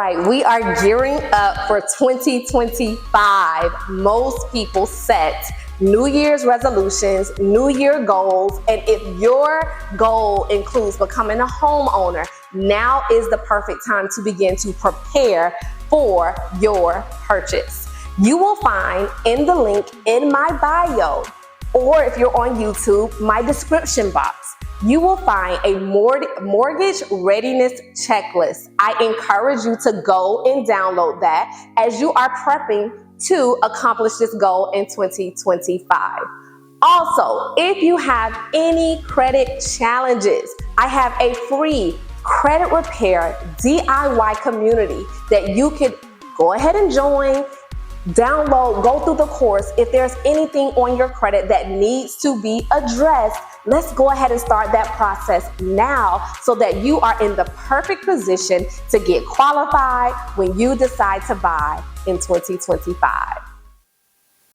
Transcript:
Right, we are gearing up for 2025. Most people set New Year's resolutions, New Year goals, and if your goal includes becoming a homeowner, now is the perfect time to begin to prepare for your purchase. You will find in the link in my bio, or if you're on YouTube, my description box, you will find a mortgage readiness checklist. I encourage you to go and download that as you are prepping to accomplish this goal in 2025. Also, if you have any credit challenges, I have a free credit repair DIY community that you could go ahead and join. Download, go through the course. If there's anything on your credit that needs to be addressed, let's go ahead and start that process now so that you are in the perfect position to get qualified when you decide to buy in 2025.